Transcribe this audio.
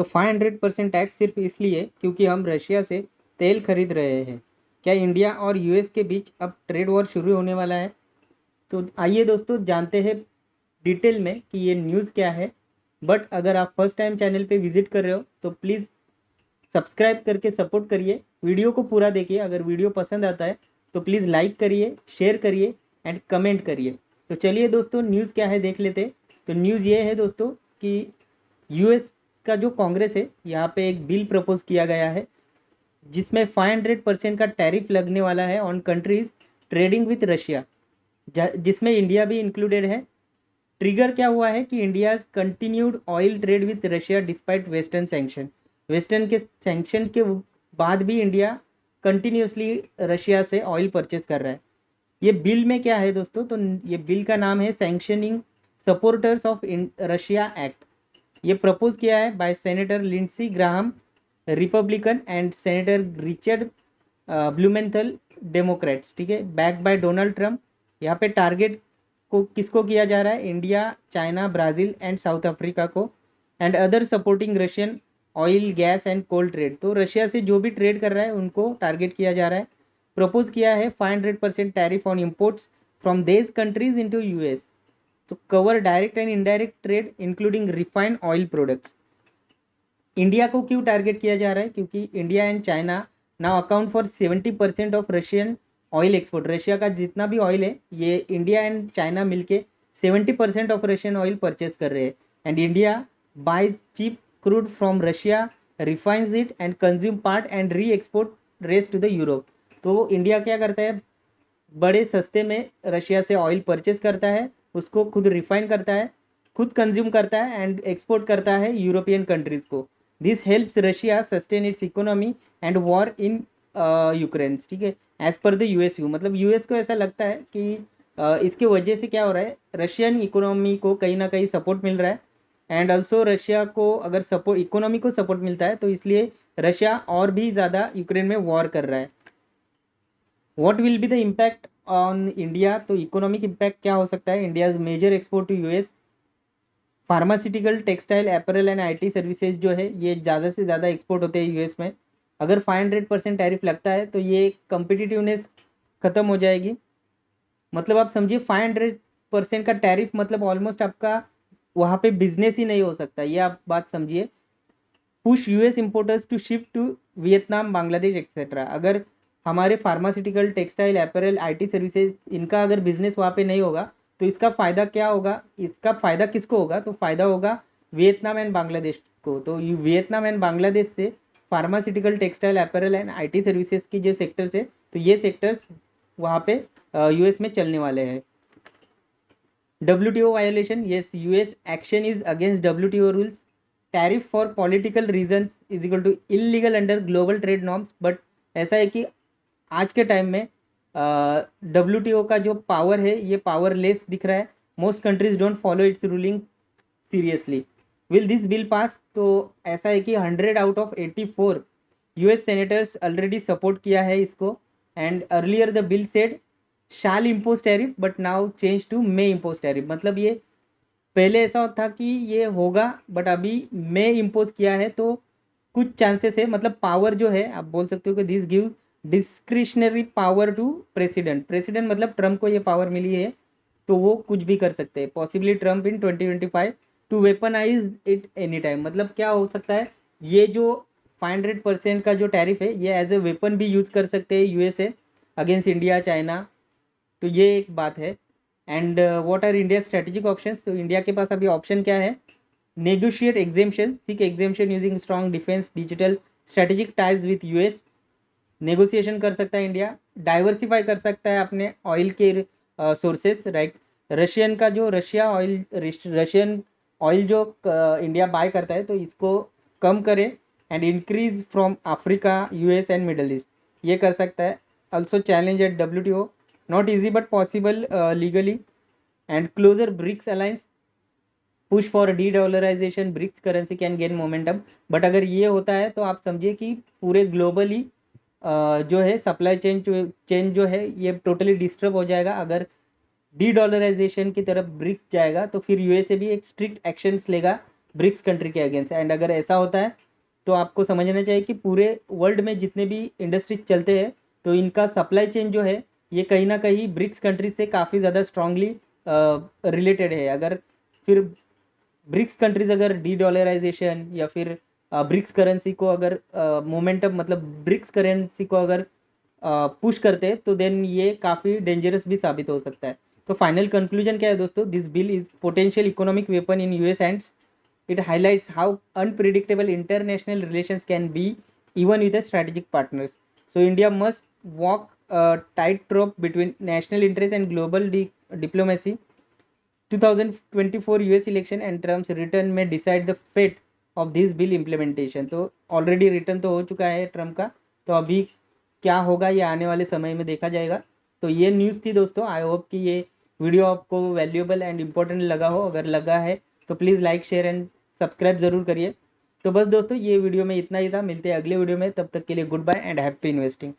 तो 500% टैक्स सिर्फ इसलिए क्योंकि हम रशिया से तेल खरीद रहे हैं। क्या इंडिया और यूएस के बीच अब ट्रेड वॉर शुरू होने वाला है? तो आइए दोस्तों जानते हैं डिटेल में कि ये न्यूज़ क्या है। बट अगर आप फर्स्ट टाइम चैनल पे विजिट कर रहे हो तो प्लीज़ सब्सक्राइब करके सपोर्ट करिए, वीडियो को पूरा देखिए। अगर वीडियो पसंद आता है तो प्लीज़ लाइक करिए, शेयर करिए एंड कमेंट करिए। तो चलिए दोस्तों न्यूज़ क्या है देख लेते। तो न्यूज़ ये है दोस्तों कि यूएस का जो कांग्रेस है यहाँ पे एक बिल प्रपोज किया गया है जिसमें 500% का टैरिफ लगने वाला है on countries trading with Russia, जिसमें इंडिया भी इंक्लूडेड है। ट्रिगर क्या हुआ है कि India continued oil trade with Russia despite western sanction. Western के सैंक्शन के बाद भी इंडिया कंटिन्यूसली रशिया से ऑयल परचेज कर रहा है। ये बिल में क्या है दोस्तों, तो ये बिल का नाम है sanctioning supporters of Russia act. ये प्रपोज किया है by senator Lindsey Graham Republican and senator Richard Blumenthal Democrats, ठीक है, बैक बाय डोनाल्ड ट्रम्प। यहाँ पे टारगेट को किसको किया जा रहा है? India, China, Brazil and South Africa को and other supporting Russian oil, gas and coal trade. तो रशिया से जो भी ट्रेड कर रहा है उनको टारगेट किया जा रहा है। प्रपोज किया है 500% टैरिफ ऑन इम्पोर्ट्स फ्रॉम देज countries into US to cover direct and indirect trade including refined oil products। India को क्यों टारगेट किया जा रहा है? क्योंकि India and China now account for 70% of Russian oil export. Russia का जितना भी ऑयल है ये इंडिया एंड चाइना मिलके 70% ऑफ रशियन ऑयल परचेज कर रहे हैं। And India buys cheap crude from Russia, refines it and consume part and re export rest to the Europe. तो इंडिया क्या करता है? बड़े सस्ते में रशिया से ऑयल परचेज करता है, उसको खुद रिफाइन करता है, खुद कंज्यूम करता है एंड एक्सपोर्ट करता है यूरोपियन कंट्रीज़ को। This helps Russia sustain its economy and war in Ukraine, ठीक है, as per the US you. मतलब यूएस को ऐसा लगता है कि इसके वजह से क्या हो रहा है, रशियन इकोनॉमी को कहीं ना कहीं सपोर्ट मिल रहा है एंड ऑल्सो रशिया को अगर सपोर्ट इकोनॉमी को सपोर्ट मिलता है तो इसलिए रशिया और भी ज़्यादा यूक्रेन में वॉर कर रहा है। What will be the impact on India? तो इकोनॉमिक इम्पैक्ट क्या हो सकता है? India's major export to US pharmaceutical, textile, apparel and IT services जो है ये ज़्यादा से ज़्यादा एक्सपोर्ट होते हैं यूएस में। अगर 500% टैरिफ लगता है तो ये कम्पिटिटिवनेस ख़त्म हो जाएगी। मतलब आप समझिए 500% का टैरिफ मतलब ऑलमोस्ट आपका वहाँ पे बिजनेस ही नहीं हो सकता, ये आप बात समझिए। Push US importers to shift to Vietnam, Bangladesh etcetera. अगर हमारे pharmaceutical, textile, apparel, IT services इनका अगर बिजनेस वहाँ पे नहीं होगा तो इसका फ़ायदा क्या होगा? इसका फ़ायदा किसको होगा? तो फ़ायदा होगा वियतनाम एंड बांग्लादेश को। तो वियतनाम एंड बांग्लादेश से pharmaceutical, textile, apparel and IT services की जो सेक्टर्स है तो ये सेक्टर्स वहाँ पे यूएस में चलने वाले हैं। WTO violation, yes, US action is against WTO rules. Tariff for political reasons is equal to illegal under global trade norms। But ऐसा है कि आज के टाइम में WTO का जो पावर है ये पावरलेस दिख रहा है। Most countries don't follow its ruling seriously. Will this bill pass? तो ऐसा है कि 100 out of 84 US senators already support किया है इसको। And earlier the bill said shall impose tariff but now change to may impose tariff. मतलब ये पहले ऐसा था कि ये होगा बट अभी मे इम्पोज किया है। तो कुछ चांसेस है, मतलब पावर जो है आप बोल सकते हो कि this give discretionary power to president. President मतलब ट्रम्प को ये पावर मिली है तो वो कुछ भी कर सकते हैं। Possibly Trump in 2025 to weaponize it any time. मतलब क्या हो सकता है, ये जो 500% का जो टैरिफ है ये एज ए वेपन भी यूज़ कर सकते हैं यूएसए अगेंस्ट इंडिया, चाइना। तो ये एक बात है। And what R India strategic options? तो इंडिया के पास अभी ऑप्शन क्या है? Negotiate exemption, seek exemption using strong defence, digital strategic ties with US. Negotiation कर सकता है इंडिया। डाइवर्सिफाई कर सकता है अपने ऑयल के सोर्सेस, राइट। रशियन का जो रशियन ऑयल जो इंडिया बाय करता है तो इसको कम करे and increase from Africa, US and Middle East, ये कर सकता है। Also challenge at WTO, not easy but possible legally. And closer BRICS alliance, push for de dollarization, BRICS currency can gain momentum. But अगर ये होता है तो आप समझिए कि पूरे ग्लोबली जो है सप्लाई चेन जो है ये टोटली डिस्टर्ब हो जाएगा। अगर डी डॉलराइजेशन की तरफ ब्रिक्स जाएगा तो फिर यूएसए भी एक स्ट्रिक्ट एक्शंस लेगा ब्रिक्स कंट्री के अगेंस्ट। एंड अगर ऐसा होता है तो आपको समझना चाहिए कि पूरे वर्ल्ड में जितने भी इंडस्ट्रीज चलते हैं तो इनका सप्लाई चेन जो है ये कहीं ना कहीं ब्रिक्स कंट्री से काफ़ी ज़्यादा स्ट्रांगली रिलेटेड है। अगर फिर ब्रिक्स कंट्रीज अगर डी डॉलराइजेशन या फिर ब्रिक्स करेंसी को अगर मोमेंटम मतलब ब्रिक्स करेंसी को अगर पुश करते हैं तो देन ये काफ़ी डेंजरस भी साबित हो सकता है। तो फाइनल कंक्लूजन क्या है दोस्तों, this bill is potential economic weapon in US hands. It highlights how unpredictable international relations can be even with the strategic partners. So India must walk tight rope between national interest and global diplomacy. 2024 US election and Trump's return में decide the fate of this bill implementation. तो already return तो हो चुका है Trump का, तो अभी क्या होगा ये आने वाले समय में देखा जाएगा। तो ये न्यूज़ थी दोस्तों। आई होप कि ये वीडियो आपको वैल्यूएबल एंड इम्पोर्टेंट लगा हो। अगर लगा है तो please like share and subscribe ज़रूर करिए। तो बस दोस्तों ये वीडियो में इतना ही था, मिलते हैं अगले वीडियो में, तब तक के लिए goodbye and happy investing.